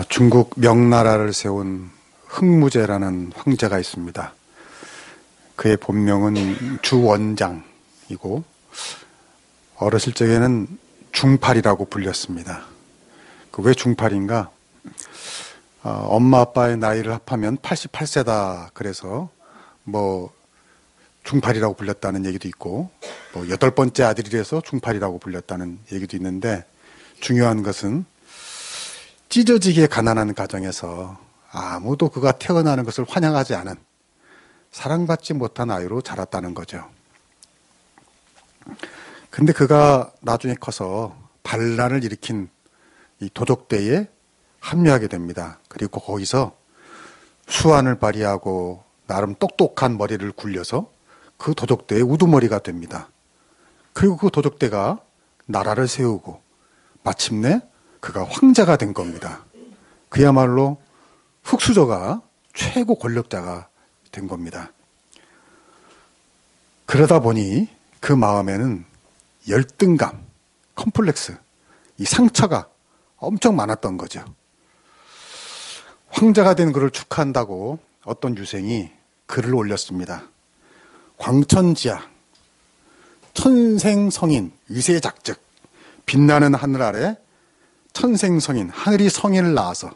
중국 명나라를 세운 흥무제라는 황제가 있습니다. 그의 본명은 주원장이고 어렸을 적에는 중팔이라고 불렸습니다. 왜 중팔인가? 엄마 아빠의 나이를 합하면 88세다 그래서 중팔이라고 불렸다는 얘기도 있고 8번째 아들이라서 중팔이라고 불렸다는 얘기도 있는데, 중요한 것은 찢어지게 가난한 가정에서 아무도 그가 태어나는 것을 환영하지 않은 사랑받지 못한 아이로 자랐다는 거죠. 근데 그가 나중에 커서 반란을 일으킨 이 도적대에 합류하게 됩니다. 그리고 거기서 수완을 발휘하고 나름 똑똑한 머리를 굴려서 그 도적대의 우두머리가 됩니다. 그리고 그 도적대가 나라를 세우고 마침내 그가 황제가 된 겁니다. 그야말로 흙수저가 최고 권력자가 된 겁니다. 그러다 보니 그 마음에는 열등감, 컴플렉스, 이 상처가 엄청 많았던 거죠. 황제가 된 그를 축하한다고 어떤 유생이 글을 올렸습니다. 광천지야, 천생성인, 위세작즉, 빛나는 하늘 아래 천생성인, 하늘이 성인을 낳아서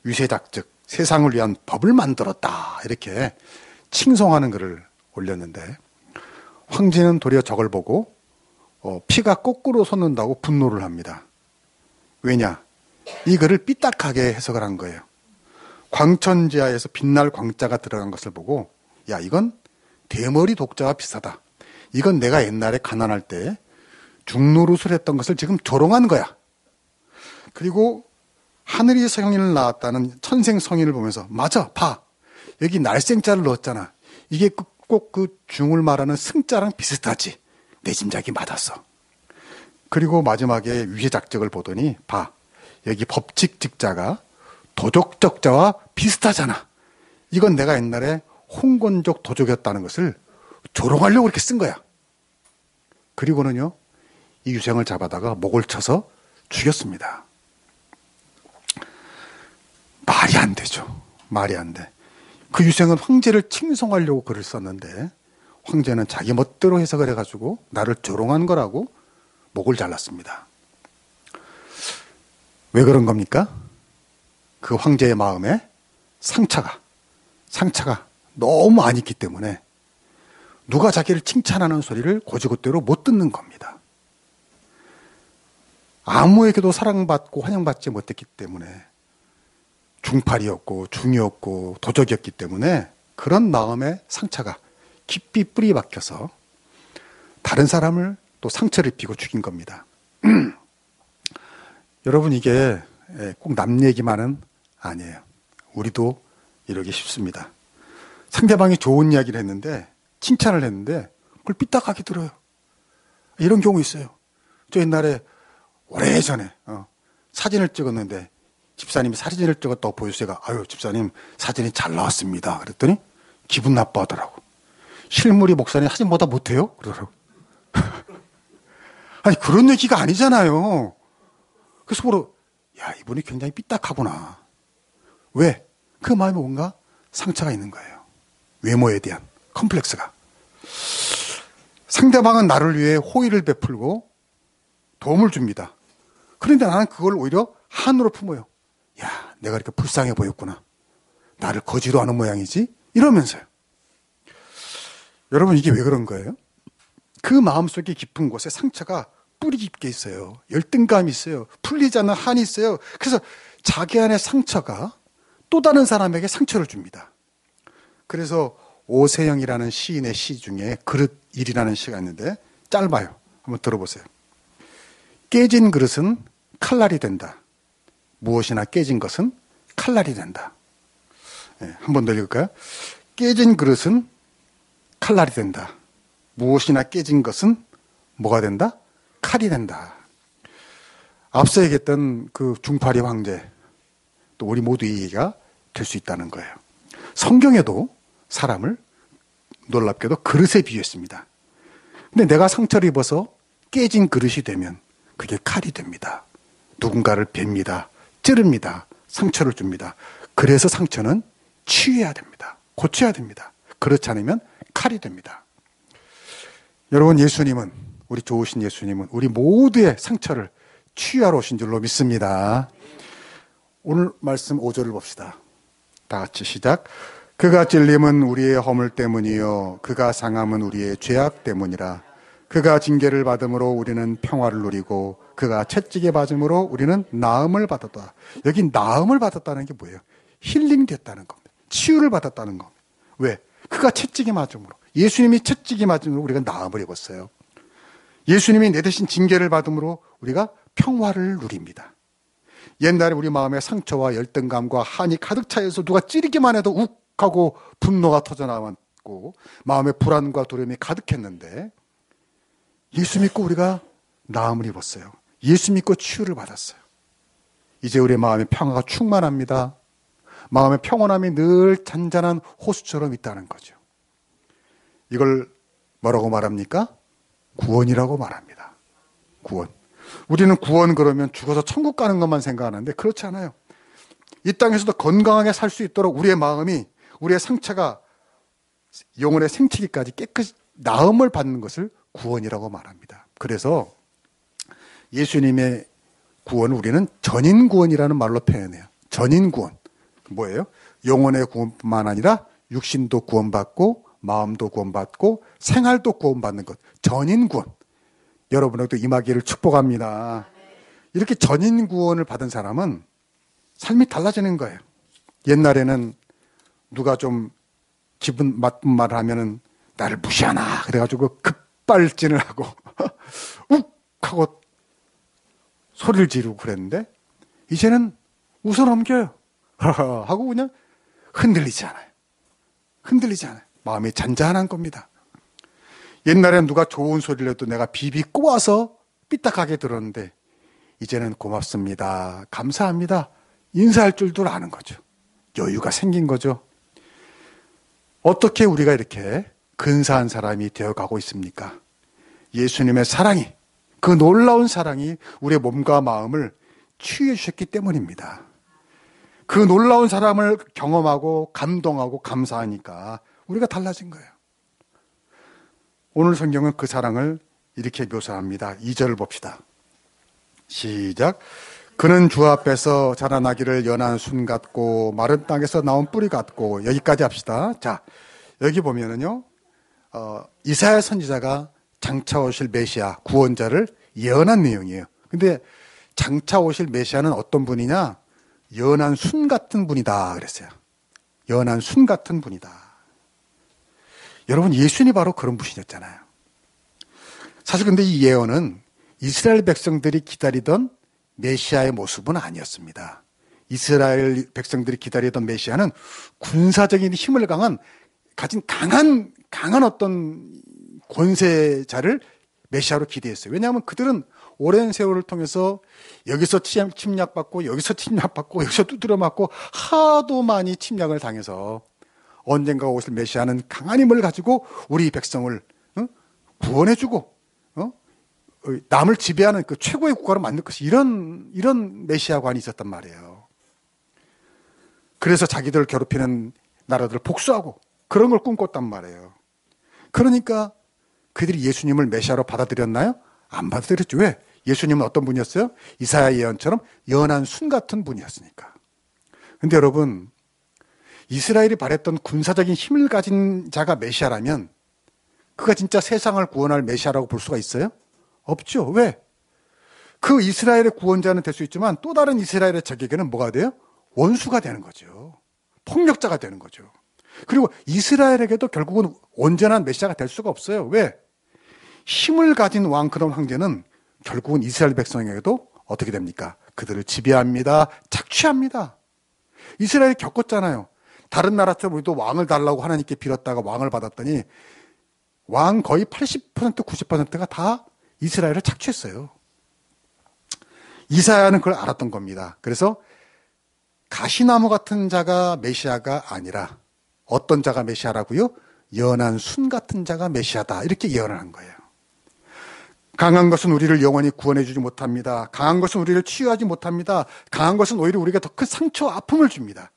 위세작즉, 세상을 위한 법을 만들었다, 이렇게 칭송하는 글을 올렸는데, 황제는 도리어 저걸 보고 피가 거꾸로 솟는다고 분노를 합니다. 왜냐? 이 글을 삐딱하게 해석을 한 거예요. 광천지하에서 빛날 광자가 들어간 것을 보고, 야, 이건 대머리 독자와 비슷하다. 이건 내가 옛날에 가난할 때 중노릇을 했던 것을 지금 조롱한 거야. 그리고 하늘이 성인을 낳았다는 천생성인을 보면서, 맞아, 봐. 여기 날생자를 넣었잖아. 이게 꼭 그 중을 말하는 승자랑 비슷하지. 내 짐작이 맞았어. 그리고 마지막에 위세작적을 보더니, 봐. 여기 법칙직자가 도적적자와 비슷하잖아. 이건 내가 옛날에 홍건족 도적이었다는 것을 조롱하려고 이렇게 쓴 거야. 그리고는요, 이 유생을 잡아다가 목을 쳐서 죽였습니다. 말이 안 되죠. 말이 안 돼. 그 유생은 황제를 칭송하려고 글을 썼는데, 황제는 자기 멋대로 해석을 해가지고 나를 조롱한 거라고 목을 잘랐습니다. 왜 그런 겁니까? 그 황제의 마음에 상처가 너무 많이 있기 때문에 누가 자기를 칭찬하는 소리를 곧이곧대로 못 듣는 겁니다. 아무에게도 사랑받고 환영받지 못했기 때문에, 중팔이었고 중이었고 도적이었기 때문에 그런 마음의 상처가 깊이 뿌리 박혀서 다른 사람을 또 상처를 입히고 죽인 겁니다. 여러분, 이게 꼭 남 얘기만은 아니에요. 우리도 이러기 쉽습니다. 상대방이 좋은 이야기를 했는데, 칭찬을 했는데 그걸 삐딱하게 들어요. 이런 경우 있어요. 저 옛날에 오래전에 사진을 찍었는데 집사님이 사진을 찍었다고 보여주세요. 아유, 집사님 사진이 잘 나왔습니다. 그랬더니 기분 나빠하더라고. 실물이 목사님 사진보다 못해요? 그러더라고. 아니, 그런 얘기가 아니잖아요. 그래서 서로, 야, 이분이 굉장히 삐딱하구나. 왜? 그 마음에 뭔가 상처가 있는 거예요. 외모에 대한 컴플렉스가. 상대방은 나를 위해 호의를 베풀고 도움을 줍니다. 그런데 나는 그걸 오히려 한으로 품어요. 야, 내가 이렇게 불쌍해 보였구나. 나를 거지로 하는 모양이지? 이러면서요. 여러분, 이게 왜 그런 거예요? 그 마음속에 깊은 곳에 상처가 뿌리 깊게 있어요. 열등감이 있어요. 풀리지 않는 한이 있어요. 그래서 자기 안의 상처가 또 다른 사람에게 상처를 줍니다. 그래서 오세영이라는 시인의 시 중에 그릇일이라는 시가 있는데 짧아요. 한번 들어보세요. 깨진 그릇은 칼날이 된다. 무엇이나 깨진 것은 칼날이 된다. 네, 한번 더 읽을까요? 깨진 그릇은 칼날이 된다. 무엇이나 깨진 것은 뭐가 된다? 칼이 된다. 앞서 얘기했던 그 중팔이 황제, 또 우리 모두 이 얘기가 될 수 있다는 거예요. 성경에도 사람을 놀랍게도 그릇에 비유했습니다. 근데 내가 상처를 입어서 깨진 그릇이 되면 그게 칼이 됩니다. 누군가를 뵙니다. 찌릅니다. 상처를 줍니다. 그래서 상처는 치유해야 됩니다. 고쳐야 됩니다. 그렇지 않으면 칼이 됩니다. 여러분, 예수님은, 우리 좋으신 예수님은 우리 모두의 상처를 치유하러 오신 줄로 믿습니다. 오늘 말씀 5절을 봅시다. 다 같이 시작. 그가 찔림은 우리의 허물 때문이요 그가 상함은 우리의 죄악 때문이라. 그가 징계를 받음으로 우리는 평화를 누리고 그가 채찍에 맞음으로 우리는 나음을 받았다. 여기 나음을 받았다는 게 뭐예요? 힐링 됐다는 겁니다. 치유를 받았다는 겁니다. 왜? 그가 채찍에 맞음으로, 예수님이 채찍에 맞음으로 우리가 나음을 입었어요. 예수님이 내 대신 징계를 받음으로 우리가 평화를 누립니다. 옛날에 우리 마음에 상처와 열등감과 한이 가득 차여서 누가 찌르기만 해도 욱 하고 분노가 터져나왔고 마음에 불안과 두려움이 가득했는데 예수 믿고 우리가 나음을 입었어요. 예수 믿고 치유를 받았어요. 이제 우리의 마음에 평화가 충만합니다. 마음의 평온함이 늘 잔잔한 호수처럼 있다는 거죠. 이걸 뭐라고 말합니까? 구원이라고 말합니다. 구원. 우리는 구원 그러면 죽어서 천국 가는 것만 생각하는데 그렇지 않아요. 이 땅에서도 건강하게 살 수 있도록 우리의 마음이, 우리의 상처가 영혼의 생치기까지 깨끗이 나음을 받는 것을 구원이라고 말합니다. 그래서 예수님의 구원을 우리는 전인구원이라는 말로 표현해요. 전인구원. 뭐예요? 영혼의 구원뿐만 아니라 육신도 구원받고 마음도 구원받고 생활도 구원받는 것. 전인구원. 여러분에게도 임하기를 축복합니다. 이렇게 전인구원을 받은 사람은 삶이 달라지는 거예요. 옛날에는 누가 좀 기분 나쁜 말을 하면은 나를 무시하나 그래가지고 급발진을 하고 욱 하고 소리를 지르고 그랬는데 이제는 웃어넘겨요. 하고 그냥 흔들리지 않아요. 흔들리지 않아요. 마음이 잔잔한 겁니다. 옛날엔 누가 좋은 소리를 해도 내가 비비 꼬아서 삐딱하게 들었는데 이제는 고맙습니다. 감사합니다. 인사할 줄도 아는 거죠. 여유가 생긴 거죠. 어떻게 우리가 이렇게 근사한 사람이 되어가고 있습니까? 예수님의 사랑이, 그 놀라운 사랑이 우리의 몸과 마음을 치유해 주셨기 때문입니다. 그 놀라운 사랑을 경험하고 감동하고 감사하니까 우리가 달라진 거예요. 오늘 성경은 그 사랑을 이렇게 묘사합니다. 2절을 봅시다. 시작. 그는 주 앞에서 자라나기를 연한 순 같고 마른 땅에서 나온 뿌리 같고. 여기까지 합시다. 자, 여기 보면은요, 이사야 선지자가 장차 오실 메시아 구원자를 예언한 내용이에요. 근데 장차 오실 메시아는 어떤 분이냐? 연한 순 같은 분이다 그랬어요. 연한 순 같은 분이다. 여러분, 예수님이 바로 그런 분이셨잖아요. 사실 근데 이 예언은 이스라엘 백성들이 기다리던 메시아의 모습은 아니었습니다. 이스라엘 백성들이 기다리던 메시아는 군사적인 힘을 가진 강한 어떤 권세자를 메시아로 기대했어요. 왜냐하면 그들은 오랜 세월을 통해서 여기서 침략받고 여기서 침략받고 여기서 두드려 맞고 하도 많이 침략을 당해서 언젠가 오실 메시아는 강한 힘을 가지고 우리 백성을 구원해주고 남을 지배하는 그 최고의 국가로 만들 것이 이런 메시아관이 있었단 말이에요. 그래서 자기들을 괴롭히는 나라들을 복수하고 그런 걸 꿈꿨단 말이에요. 그러니까 그들이 예수님을 메시아로 받아들였나요? 안 받아들였죠. 왜? 예수님은 어떤 분이었어요? 이사야 예언처럼 연한 순 같은 분이었으니까. 근데 여러분, 이스라엘이 바랬던 군사적인 힘을 가진 자가 메시아라면 그가 진짜 세상을 구원할 메시아라고 볼 수가 있어요? 없죠. 왜? 그 이스라엘의 구원자는 될 수 있지만 또 다른 이스라엘의 적에게는 뭐가 돼요? 원수가 되는 거죠. 폭력자가 되는 거죠. 그리고 이스라엘에게도 결국은 온전한 메시아가 될 수가 없어요. 왜? 힘을 가진 왕, 그런 황제는 결국은 이스라엘 백성에게도 어떻게 됩니까? 그들을 지배합니다. 착취합니다. 이스라엘이 겪었잖아요. 다른 나라처럼 우리도 왕을 달라고 하나님께 빌었다가 왕을 받았더니 왕 거의 80% 90%가 다 이스라엘을 착취했어요. 이사야는 그걸 알았던 겁니다. 그래서 가시나무 같은 자가 메시아가 아니라 어떤 자가 메시아라고요? 연한 순 같은 자가 메시아다. 이렇게 예언을 한 거예요. 강한 것은 우리를 영원히 구원해 주지 못합니다. 강한 것은 우리를 치유하지 못합니다. 강한 것은 오히려 우리가 더 큰 상처, 아픔을 줍니다.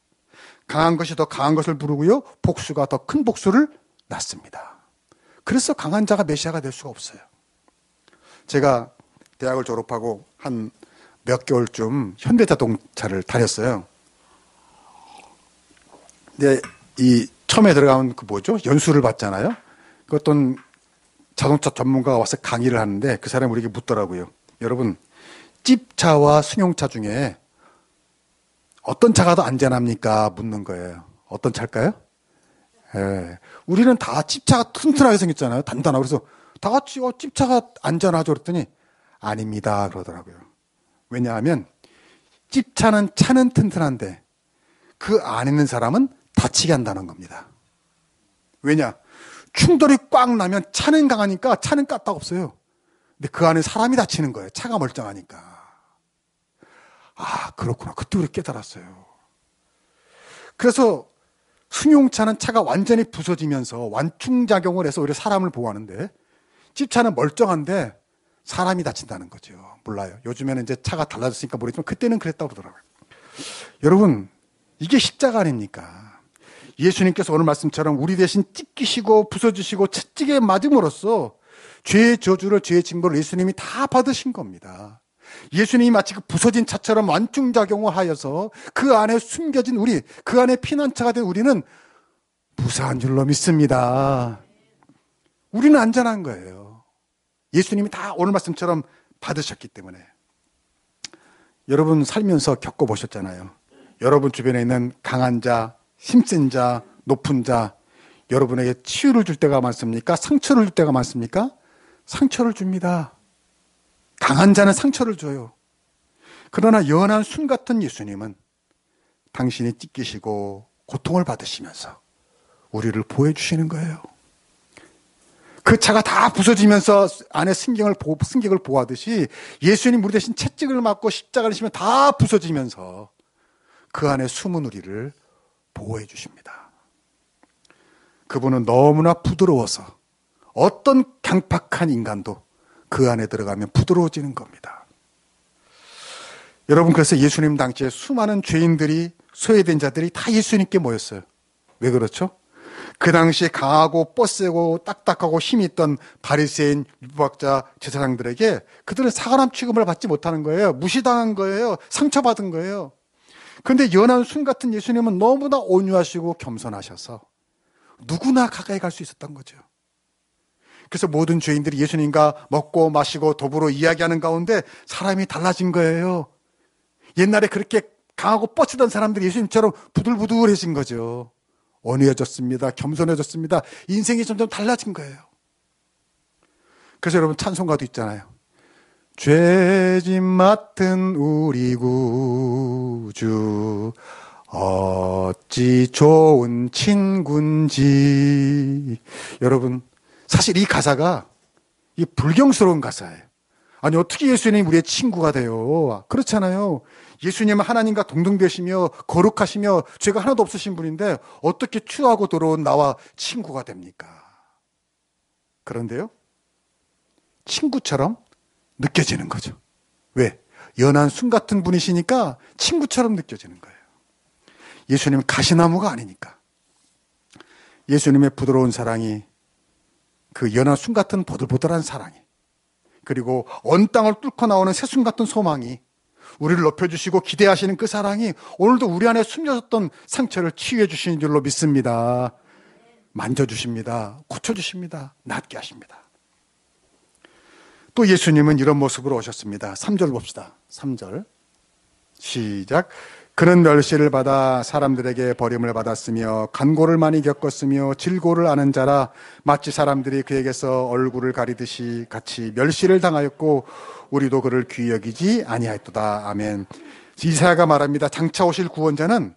강한 것이 더 강한 것을 부르고요. 복수가 더 큰 복수를 낳습니다. 그래서 강한 자가 메시아가 될 수가 없어요. 제가 대학을 졸업하고 한 몇 개월쯤 현대자동차를 다녔어요. 근데 이 처음에 들어가면 그 뭐죠? 연수를 받잖아요. 그 어떤 자동차 전문가가 와서 강의를 하는데 그 사람이 우리에게 묻더라고요. 여러분, 찝차와 승용차 중에 어떤 차가 더 안전합니까? 묻는 거예요. 어떤 차일까요? 예. 우리는 다 찝차가 튼튼하게 생겼잖아요. 단단하고. 그래서 다 같이 찝차가 안전하죠. 그랬더니 아닙니다. 그러더라고요. 왜냐하면 찝차는 차는 튼튼한데 그 안에 있는 사람은 다치게 한다는 겁니다. 왜냐? 충돌이 꽉 나면 차는 강하니까 차는 까딱없어요. 근데 그 안에 사람이 다치는 거예요. 차가 멀쩡하니까. 아, 그렇구나. 그때 우리 깨달았어요. 그래서 승용차는 차가 완전히 부서지면서 완충작용을 해서 오히려 사람을 보호하는데 찝차는 멀쩡한데 사람이 다친다는 거죠. 몰라요. 요즘에는 이제 차가 달라졌으니까 모르겠지만 그때는 그랬다고 그러더라고요. 여러분, 이게 십자가 아닙니까? 예수님께서 오늘 말씀처럼 우리 대신 찢기시고 부서지시고 채찍에 맞음으로써 죄의 저주를, 죄의 징벌을 예수님이 다 받으신 겁니다. 예수님이 마치 그 부서진 차처럼 완충작용을 하여서 그 안에 숨겨진 우리, 그 안에 피난처가 된 우리는 무사한 줄로 믿습니다. 우리는 안전한 거예요. 예수님이 다 오늘 말씀처럼 받으셨기 때문에. 여러분 살면서 겪어보셨잖아요. 여러분 주변에 있는 강한 자, 힘센 자, 높은 자, 여러분에게 치유를 줄 때가 많습니까? 상처를 줄 때가 많습니까? 상처를 줍니다. 강한 자는 상처를 줘요. 그러나 연한 순 같은 예수님은 당신이 찢기시고 고통을 받으시면서 우리를 보호해 주시는 거예요. 그 차가 다 부서지면서 안에 승객을 보호하듯이 예수님 우리 대신 채찍을 맞고 십자가를 지면 다 부서지면서 그 안에 숨은 우리를 보호해 주십니다. 그분은 너무나 부드러워서 어떤 강팍한 인간도 그 안에 들어가면 부드러워지는 겁니다. 여러분, 그래서 예수님 당시에 수많은 죄인들이, 소외된 자들이 다 예수님께 모였어요. 왜 그렇죠? 그 당시에 강하고 뻗세고 딱딱하고 힘이 있던 바리새인, 율법학자, 제사장들에게 그들은 사람 취급을 받지 못하는 거예요. 무시당한 거예요. 상처받은 거예요. 그런데 연한 순 같은 예수님은 너무나 온유하시고 겸손하셔서 누구나 가까이 갈 수 있었던 거죠. 그래서 모든 죄인들이 예수님과 먹고 마시고 더불어 이야기하는 가운데 사람이 달라진 거예요. 옛날에 그렇게 강하고 뻗치던 사람들이 예수님처럼 부들부들해진 거죠. 온유해졌습니다. 겸손해졌습니다. 인생이 점점 달라진 거예요. 그래서 여러분 찬송가도 있잖아요. 죄짐 맡은 우리 구주 어찌 좋은 친군지. 여러분, 사실 이 가사가 이 불경스러운 가사예요. 아니, 어떻게 예수님이 우리의 친구가 돼요? 그렇잖아요. 예수님은 하나님과 동등되시며 거룩하시며 죄가 하나도 없으신 분인데 어떻게 추하고 더러운 나와 친구가 됩니까? 그런데요, 친구처럼 느껴지는 거죠. 왜? 연한 순 같은 분이시니까 친구처럼 느껴지는 거예요. 예수님은 가시나무가 아니니까. 예수님의 부드러운 사랑이, 그 연한 순 같은 보들보들한 사랑이, 그리고 언 땅을 뚫고 나오는 새순 같은 소망이, 우리를 높여주시고 기대하시는 그 사랑이 오늘도 우리 안에 숨겨졌던 상처를 치유해 주시는 줄로 믿습니다. 만져주십니다. 고쳐주십니다. 낫게 하십니다. 또 예수님은 이런 모습으로 오셨습니다. 3절 봅시다. 3절 시작. 그는 멸시를 받아 사람들에게 버림을 받았으며 간고를 많이 겪었으며 질고를 아는 자라. 마치 사람들이 그에게서 얼굴을 가리듯이 같이 멸시를 당하였고 우리도 그를 귀히 여기지 아니하였도다. 아멘. 이사야가 말합니다. 장차 오실 구원자는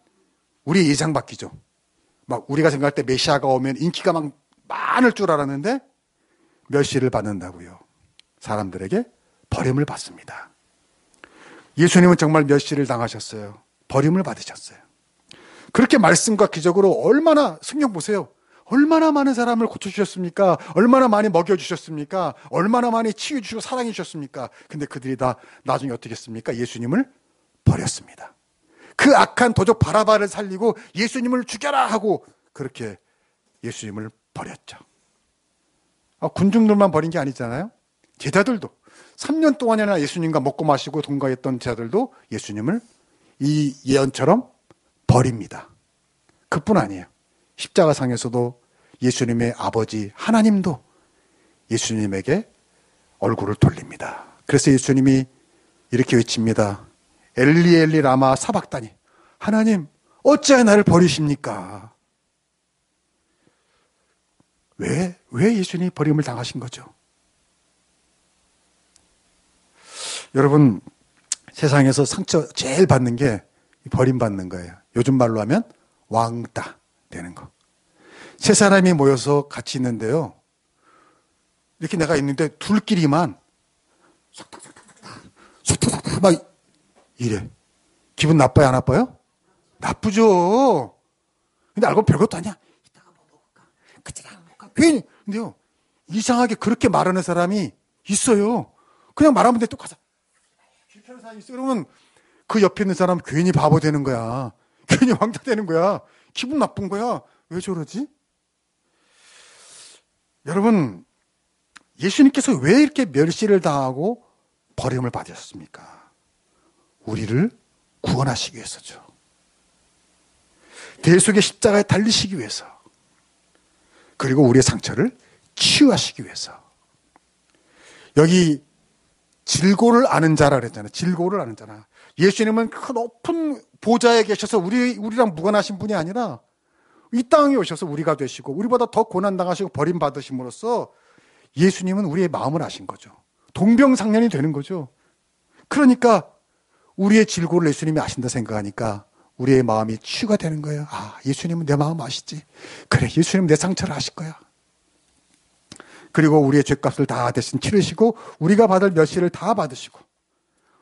우리의 예상 바뀌죠. 막 우리가 생각할 때 메시아가 오면 인기가 막 많을 줄 알았는데 멸시를 받는다고요. 사람들에게 버림을 받습니다. 예수님은 정말 멸시를 당하셨어요. 버림을 받으셨어요. 그렇게 말씀과 기적으로 얼마나, 성경 보세요. 얼마나 많은 사람을 고쳐주셨습니까? 얼마나 많이 먹여주셨습니까? 얼마나 많이 치유주시고 사랑해 주셨습니까? 근데 그들이 다 나중에 어떻게 했습니까? 예수님을 버렸습니다. 그 악한 도적 바라바를 살리고 예수님을 죽여라 하고 그렇게 예수님을 버렸죠. 군중들만 버린 게 아니잖아요. 제자들도 3년 동안이나 예수님과 먹고 마시고 동거했던 제자들도 예수님을 이 예언처럼 버립니다. 그뿐 아니에요. 십자가상에서도 예수님의 아버지 하나님도 예수님에게 얼굴을 돌립니다. 그래서 예수님이 이렇게 외칩니다. 엘리 엘리 라마 사박다니. 하나님 어찌하여 나를 버리십니까? 왜 예수님이 버림을 당하신 거죠? 여러분, 세상에서 상처 제일 받는 게 버림받는 거예요. 요즘 말로 하면 왕따 되는 거. 세 사람이 모여서 같이 있는데요. 이렇게 내가 있는데 둘끼리만 속닥속닥 막 이래. 기분 나빠요, 안 나빠요? 나쁘죠. 근데 알고 별것도 아니야. 이따가 뭐 먹을까? 그때가 먹을까? 괜히. 근데요, 이상하게 그렇게 말하는 사람이 있어요. 그냥 말하면 돼, 또 가자. 그렇게 하는 사람이 있어요. 그러면 그 옆에 있는 사람 괜히 바보 되는 거야. 괜히 왕따 되는 거야. 기분 나쁜 거야. 왜 저러지? 여러분, 예수님께서 왜 이렇게 멸시를 당하고 버림을 받으셨습니까? 우리를 구원하시기 위해서죠. 대속의 십자가에 달리시기 위해서. 그리고 우리의 상처를 치유하시기 위해서. 여기 질고를 아는 자라 그랬잖아요. 질고를 아는 자라. 예수님은 그 높은 보좌에 계셔서 우리랑 무관하신 분이 아니라 이 땅에 오셔서 우리가 되시고 우리보다 더 고난당하시고 버림받으심으로써 예수님은 우리의 마음을 아신 거죠. 동병상련이 되는 거죠. 그러니까 우리의 질고를 예수님이 아신다 생각하니까 우리의 마음이 치유가 되는 거예요. 아, 예수님은 내 마음 아시지. 그래, 예수님은 내 상처를 아실 거야. 그리고 우리의 죄값을 다 대신 치르시고 우리가 받을 멸시를 다 받으시고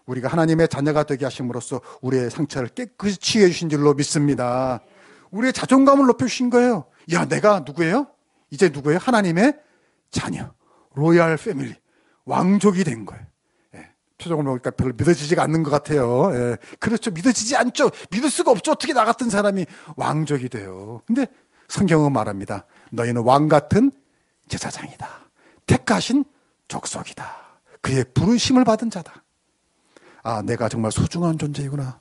우리가 하나님의 자녀가 되게 하심으로써 우리의 상처를 깨끗이 치유해 주신 줄로 믿습니다. 우리의 자존감을 높여주신 거예요. 야, 내가 누구예요? 이제 누구예요? 하나님의 자녀, 로얄 패밀리, 왕족이 된 거예요. 예, 표정을 보니까 별로 믿어지지가 않는 것 같아요. 예, 그렇죠. 믿어지지 않죠. 믿을 수가 없죠. 어떻게 나 같은 사람이 왕족이 돼요. 근데 성경은 말합니다. 너희는 왕 같은 제사장이다. 택하신 족속이다. 그의 부르심을 받은 자다. 아, 내가 정말 소중한 존재이구나.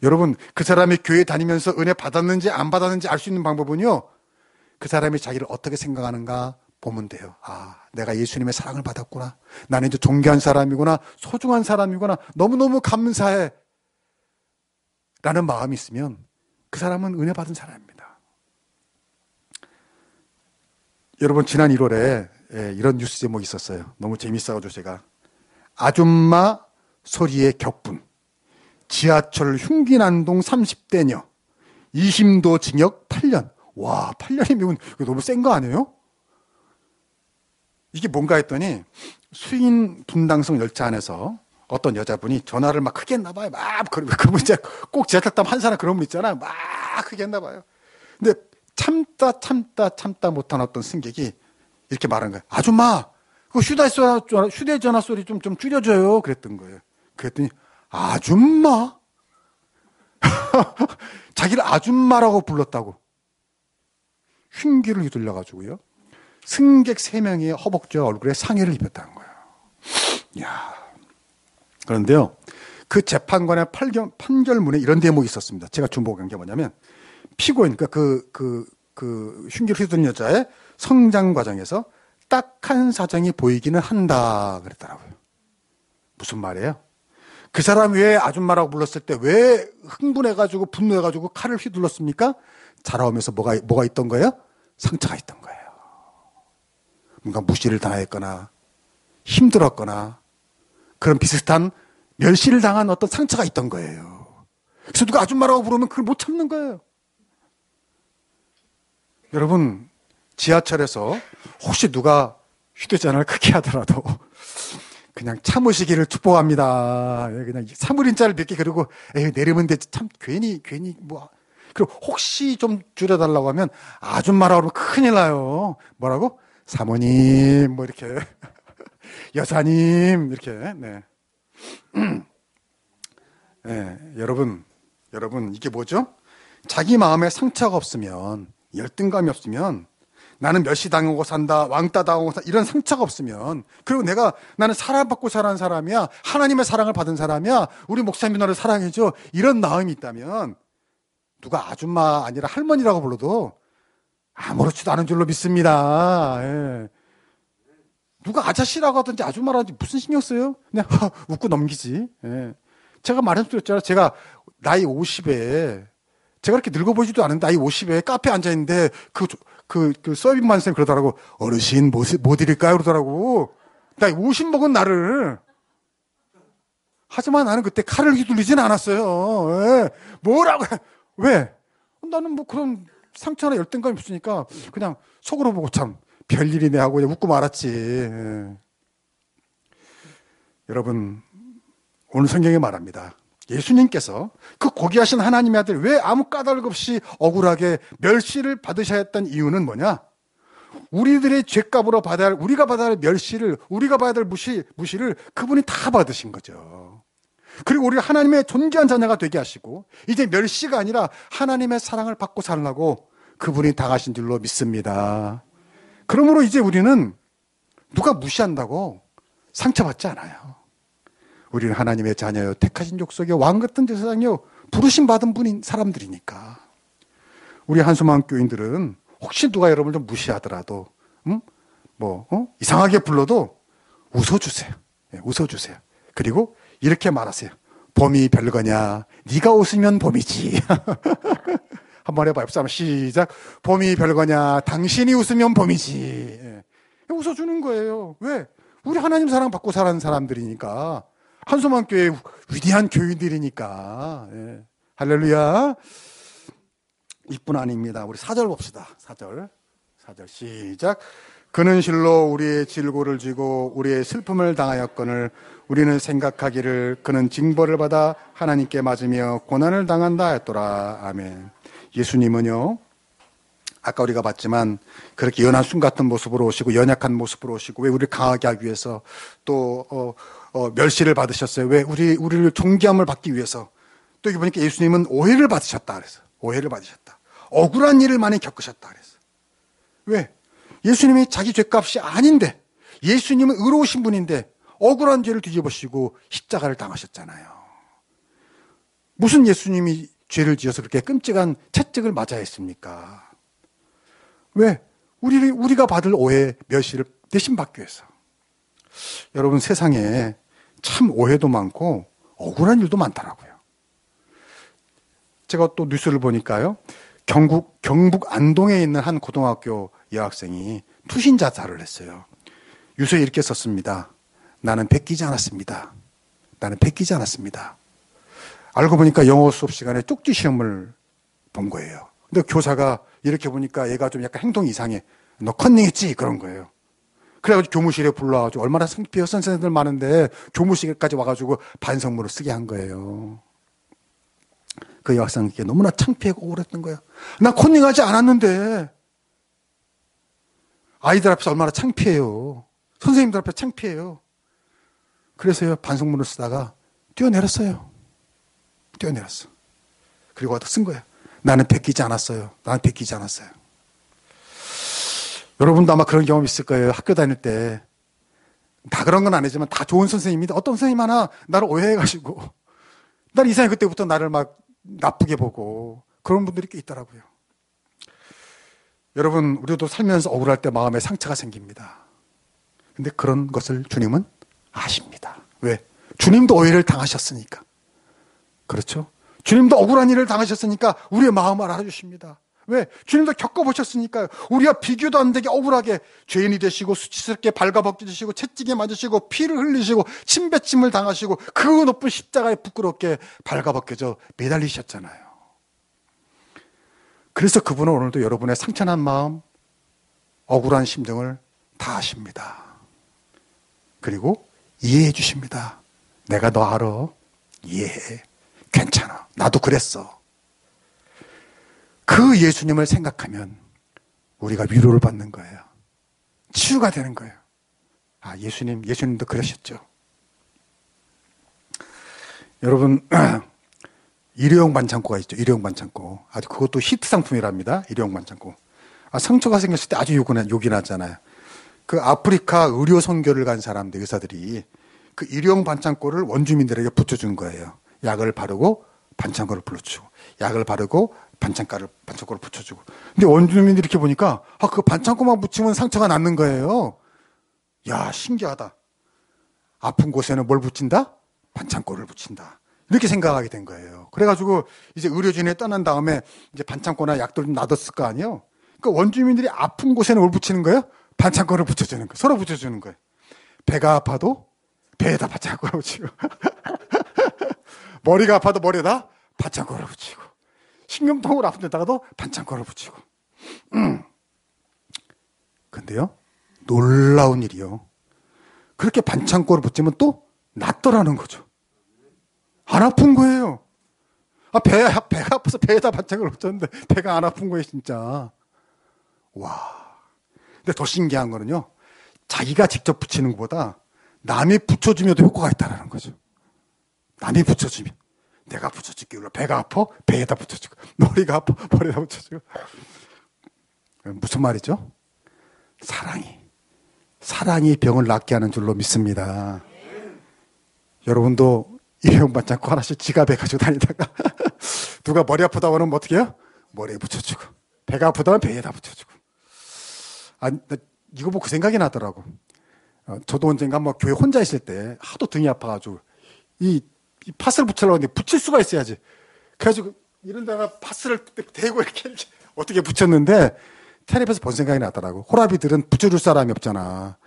여러분, 그 사람이 교회 다니면서 은혜 받았는지 안 받았는지 알 수 있는 방법은요, 그 사람이 자기를 어떻게 생각하는가 보면 돼요. 아, 내가 예수님의 사랑을 받았구나. 나는 이제 존귀한 사람이구나. 소중한 사람이구나. 너무너무 감사해. 라는 마음이 있으면 그 사람은 은혜 받은 사람입니다. 여러분, 지난 1월에 이런 뉴스 제목이 있었어요. 너무 재밌어가지고 제가. 아줌마 소리의 격분. 지하철 흉기난동 30대녀. 2심도 징역 8년. 와, 8년이면 너무 센 거 아니에요? 이게 뭔가 했더니 수인 분당성 열차 안에서 어떤 여자분이 전화를 막 크게 했나 봐요. 막 그러면 이제 꼭 지하철 타면 한 사람 그런 분 있잖아요. 막 크게 했나 봐요. 근데 참다 못한 어떤 승객이 이렇게 말한 거예요. 아줌마, 그 휴대전화 소리 좀 줄여줘요. 그랬던 거예요. 그랬더니 아줌마? 자기를 아줌마라고 불렀다고. 흉기를 휘둘려가지고요. 승객 3명이 허벅지와 얼굴에 상해를 입혔다는 거예요. 이야. 그런데요, 그 재판관의 판결문에 이런 대목이 있었습니다. 제가 주목한 게 뭐냐면, 피고인, 그러니까 그 흉기를 휘두른 여자의 성장 과정에서 딱한 사정이 보이기는 한다. 그랬더라고요. 무슨 말이에요? 그 사람이 왜 아줌마라고 불렀을 때 왜 흥분해가지고 분노해가지고 칼을 휘둘렀습니까? 자라오면서 뭐가 있던 거예요? 상처가 있던 거예요. 뭔가 무시를 당했거나 힘들었거나 그런 비슷한 멸시를 당한 어떤 상처가 있던 거예요. 그래서 누가 아줌마라고 부르면 그걸 못 참는 거예요. 여러분, 지하철에서 혹시 누가 휴대전화를 크게 하더라도 그냥 참으시기를 축복합니다. 그냥 사물인자를 몇 개 그리고 내리면 되지. 참 괜히 뭐 그리고 혹시 좀 줄여달라고 하면 아줌마라고 그러면 큰일 나요. 뭐라고? 사모님, 뭐 이렇게. 여사님, 이렇게. 네. 네, 여러분, 이게 뭐죠? 자기 마음에 상처가 없으면, 열등감이 없으면, 나는 멸시 당하고 산다, 왕따 당하고 산다, 이런 상처가 없으면, 그리고 나는 사랑받고 자란 사람이야, 하나님의 사랑을 받은 사람이야, 우리 목사님이 나를 사랑해줘, 이런 마음이 있다면, 누가 아줌마 아니라 할머니라고 불러도 아무렇지도 않은 줄로 믿습니다. 예. 누가 아저씨라고 하든지 아줌마라든지 무슨 신경 써요? 그냥 웃고 넘기지. 예. 제가 말씀드렸잖아요. 제가 나이 50에, 제가 그렇게 늙어 보이지도 않은데 나이 50에 카페에 앉아있는데 서빙만 쌤 그러더라고. 어르신 뭐 드릴까요? 그러더라고. 나이 50 먹은 나를. 하지만 나는 그때 칼을 휘둘리진 않았어요. 예. 뭐라고. 왜? 나는 뭐 그런 상처나 열등감이 없으니까 그냥 속으로 보고 참 별일이네 하고 그냥 웃고 말았지. 예. 여러분, 오늘 성경에 말합니다. 예수님께서 그 고귀하신 하나님의 아들 왜 아무 까닭 없이 억울하게 멸시를 받으셔야 했던 이유는 뭐냐? 우리들의 죄값으로 우리가 받아야 할 멸시를, 우리가 받아야 할 무시를 그분이 다 받으신 거죠. 그리고 우리가 하나님의 존귀한 자녀가 되게 하시고 이제 멸시가 아니라 하나님의 사랑을 받고 살라고 그분이 당하신 줄로 믿습니다. 그러므로 이제 우리는 누가 무시한다고 상처받지 않아요. 우리는 하나님의 자녀요, 택하신 족속의 왕 같은 제사장이요, 부르심 받은 분인 사람들이니까. 우리 한수만 교인들은 혹시 누가 여러분을 좀 무시하더라도 이상하게 불러도 웃어주세요. 네, 웃어주세요. 그리고 이렇게 말하세요. 봄이 별거냐? 네가 웃으면 봄이지. 한번 해봐요. 한번 시작. 봄이 별거냐? 당신이 웃으면 봄이지. 예. 웃어주는 거예요. 왜? 우리 하나님 사랑 받고 살아가는 사람들이니까. 한소만 교회 위대한 교인들이니까. 예. 할렐루야. 이뿐 아닙니다. 우리 4절 봅시다. 4절 시작. 그는 실로 우리의 질고를 지고 우리의 슬픔을 당하였거늘 우리는 생각하기를 그는 징벌을 받아 하나님께 맞으며 고난을 당한다 했더라. 아멘. 예수님은요, 아까 우리가 봤지만 그렇게 연한 순 같은 모습으로 오시고 연약한 모습으로 오시고 왜 우리를 강하게 하기 위해서 또 멸시를 받으셨어요. 왜 우리를 존귀함을 받기 위해서. 또 여기 보니까 예수님은 오해를 받으셨다 그래서 오해를 받으셨다. 억울한 일을 많이 겪으셨다 그래서. 왜? 예수님이 자기 죄값이 아닌데 예수님은 의로우신 분인데 억울한 죄를 뒤집으시고 십자가를 당하셨잖아요. 무슨 예수님이 죄를 지어서 그렇게 끔찍한 채찍을 맞아야 했습니까? 왜? 우리가 받을 오해, 멸시를 대신 받기 위해서. 여러분, 세상에 참 오해도 많고 억울한 일도 많더라고요. 제가 또 뉴스를 보니까요, 경북 안동에 있는 한 고등학교 여학생이 투신 자살을 했어요. 유서에 이렇게 썼습니다. 나는 베끼지 않았습니다. 나는 베끼지 않았습니다. 알고 보니까 영어 수업 시간에 쪽지 시험을 본 거예요. 근데 교사가 이렇게 보니까 얘가 좀 약간 행동이 이상해. 너 컨닝했지? 그런 거예요. 그래가지고 교무실에 불러가지고 얼마나 창피해요. 선생님들 많은데 교무실까지 와가지고 반성문을 쓰게 한 거예요. 그 여학생에게 너무나 창피하고 억울했던 거예요. 나 컨닝하지 않았는데. 아이들 앞에서 얼마나 창피해요. 선생님들 앞에 창피해요. 그래서요, 반성문을 쓰다가 뛰어내렸어요. 뛰어내렸어. 그리고 와서 쓴 거예요. 나는 베끼지 않았어요. 나는 베끼지 않았어요. 여러분도 아마 그런 경험 있을 거예요. 학교 다닐 때. 다 그런 건 아니지만 다 좋은 선생님인데 어떤 선생님 하나 나를 오해해가지고 난 이상하게 그때부터 나를 막 나쁘게 보고 그런 분들이 꽤 있더라고요. 여러분, 우리도 살면서 억울할 때 마음에 상처가 생깁니다. 근데 그런 것을 주님은 아십니다. 왜? 주님도 오해를 당하셨으니까. 그렇죠? 주님도 억울한 일을 당하셨으니까 우리의 마음을 알아주십니다. 왜? 주님도 겪어보셨으니까요. 우리가 비교도 안 되게 억울하게 죄인이 되시고 수치스럽게 발가벗기시고 채찍에 맞으시고 피를 흘리시고 침뱉짐을 당하시고 그 높은 십자가에 부끄럽게 발가벗겨져 매달리셨잖아요. 그래서 그분은 오늘도 여러분의 상처난 마음, 억울한 심정을 다 아십니다. 그리고 이해해 주십니다. 내가 너 알아. 이해해. 괜찮아. 나도 그랬어. 그 예수님을 생각하면 우리가 위로를 받는 거예요. 치유가 되는 거예요. 아, 예수님도 그러셨죠. 여러분, 일회용 반창고가 있죠. 일회용 반창고. 아주 그것도 히트 상품이랍니다. 일회용 반창고. 아, 상처가 생겼을 때 아주 요긴하잖아요. 그 아프리카 의료 선교를 간 사람들, 의사들이 그 일회용 반창고를 원주민들에게 붙여준 거예요. 약을 바르고 반창고를 불러주고, 약을 바르고 반창고를 붙여주고. 근데 원주민들이 이렇게 보니까, 아, 그 반창고만 붙이면 상처가 낫는 거예요. 야, 신기하다. 아픈 곳에는 뭘 붙인다? 반창고를 붙인다. 이렇게 생각하게 된 거예요. 그래가지고 이제 의료진에 떠난 다음에 이제 반창고나 약들 좀 놔뒀을 거 아니에요. 그러니까 원주민들이 아픈 곳에는 뭘 붙이는 거예요? 반창고를 붙여주는 거예요. 서로 붙여주는 거예요. 배가 아파도 배에다 반창고를 붙이고, 머리가 아파도 머리에다 반창고를 붙이고, 신경통으로 아픈 데다가도 반창고를 붙이고. 근데요, 놀라운 일이요. 그렇게 반창고를 붙이면 또 낫더라는 거죠. 안 아픈 거예요. 아, 배가 아파서 배에다 반창고를 붙였는데 배가 안 아픈 거예요, 진짜. 와. 근데 더 신기한 거는요, 자기가 직접 붙이는 것보다 남이 붙여주면도 효과가 있다는 거죠. 남이 붙여주면. 내가 붙여줄게. 배가 아파? 배에다 붙여주고. 머리가 아파? 머리에다 붙여주고. 무슨 말이죠? 사랑이 병을 낫게 하는 줄로 믿습니다. 여러분도 일회용 반창고 하나씩 지갑에 가지고 다니다가 누가 머리 아프다고 하면 어떻게 해요? 머리에 붙여주고, 배가 아프다면 배에다 붙여주고. 아, 이거 보고 그 생각이 나더라고. 저도 언젠가 뭐 교회 혼자 있을 때 하도 등이 아파가지고 이 파스를 붙이려고 했는데 붙일 수가 있어야지. 그래가지고 이런 데가 파스를 대고 이렇게 어떻게 붙였는데 텔레비에서 본 생각이 나더라고. 호라비들은 붙여줄 사람이 없잖아.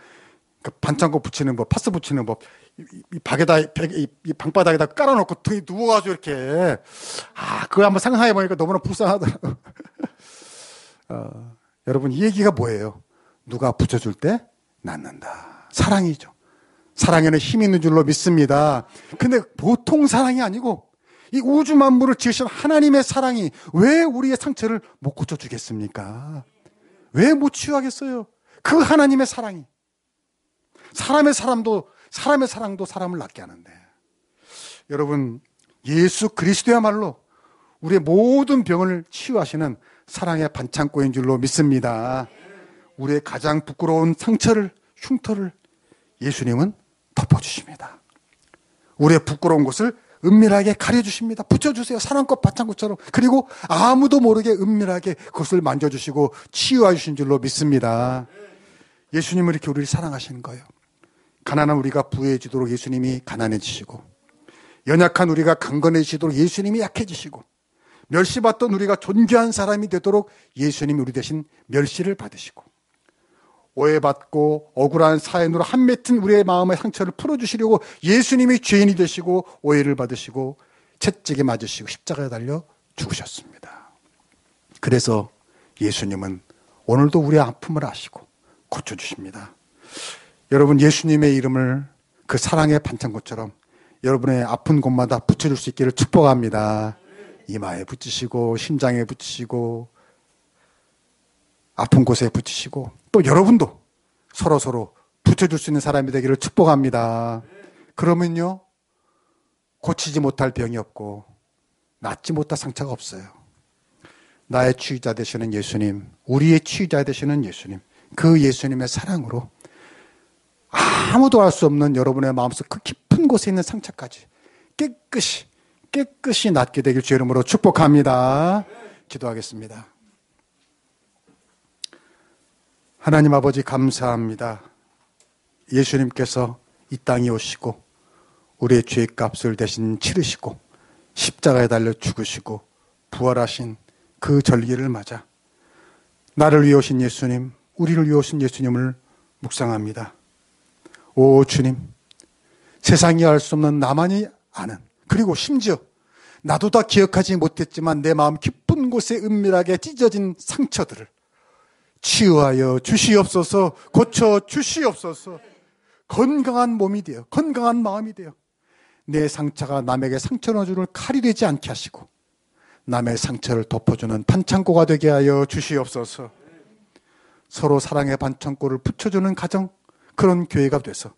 그러니까 반창고 붙이는 법, 파스 붙이는 법, 이 방바닥에다 깔아놓고 등이 누워가지고 이렇게. 아, 그거 한번 상상해보니까 너무나 불쌍하더라고. 여러분, 이 얘기가 뭐예요? 누가 붙여줄 때 낫는다. 사랑이죠. 사랑에는 힘이 있는 줄로 믿습니다. 근데 보통 사랑이 아니고 이 우주 만물을 지으신 하나님의 사랑이 왜 우리의 상처를 못 고쳐주겠습니까? 왜 못 치유하겠어요? 그 하나님의 사랑이. 사람의 사랑도 사람을 낫게 하는데. 여러분, 예수 그리스도야말로 우리의 모든 병을 치유하시는 사랑의 반창고인 줄로 믿습니다. 우리의 가장 부끄러운 상처를, 흉터를 예수님은 덮어주십니다. 우리의 부끄러운 곳을 은밀하게 가려주십니다. 붙여주세요. 사랑꽃 반창고처럼. 그리고 아무도 모르게 은밀하게 그것을 만져주시고 치유해 주신 줄로 믿습니다. 예수님은 이렇게 우리를 사랑하시는 거예요. 가난한 우리가 부해지도록 예수님이 가난해지시고, 연약한 우리가 강건해지도록 예수님이 약해지시고, 멸시받던 우리가 존귀한 사람이 되도록 예수님이 우리 대신 멸시를 받으시고, 오해받고 억울한 사연으로 한맺힌 우리의 마음의 상처를 풀어주시려고 예수님이 죄인이 되시고 오해를 받으시고 채찍에 맞으시고 십자가에 달려 죽으셨습니다. 그래서 예수님은 오늘도 우리의 아픔을 아시고 고쳐주십니다. 여러분, 예수님의 이름을 그 사랑의 반창고처럼 여러분의 아픈 곳마다 붙여줄 수 있기를 축복합니다. 이마에 붙이시고 심장에 붙이시고 아픈 곳에 붙이시고, 또 여러분도 서로 붙여줄 수 있는 사람이 되기를 축복합니다. 그러면요, 고치지 못할 병이 없고 낫지 못할 상처가 없어요. 나의 치유자 되시는 예수님, 우리의 치유자 되시는 예수님, 그 예수님의 사랑으로 아무도 알 수 없는 여러분의 마음속 그 깊은 곳에 있는 상처까지 깨끗이 낫게 되길 주의 이름으로 축복합니다. 기도하겠습니다. 하나님 아버지, 감사합니다. 예수님께서 이 땅에 오시고 우리의 죄의 값을 대신 치르시고 십자가에 달려 죽으시고 부활하신 그 절기를 맞아 나를 위해 오신 예수님, 우리를 위해 오신 예수님을 묵상합니다. 오 주님, 세상이 알 수 없는 나만이 아는, 그리고 심지어 나도 다 기억하지 못했지만 내 마음 깊은 곳에 은밀하게 찢어진 상처들을 치유하여 주시옵소서. 고쳐 주시옵소서. 건강한 몸이 되어, 건강한 마음이 되어 내 상처가 남에게 상처 넣어주는 칼이 되지 않게 하시고 남의 상처를 덮어주는 반창고가 되게 하여 주시옵소서. 서로 사랑의 반창고를 붙여주는 가정, 그런 교회가 돼서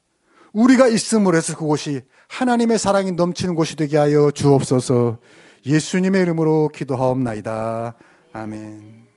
우리가 있음으로 해서 그곳이 하나님의 사랑이 넘치는 곳이 되게 하여 주옵소서. 예수님의 이름으로 기도하옵나이다. 아멘.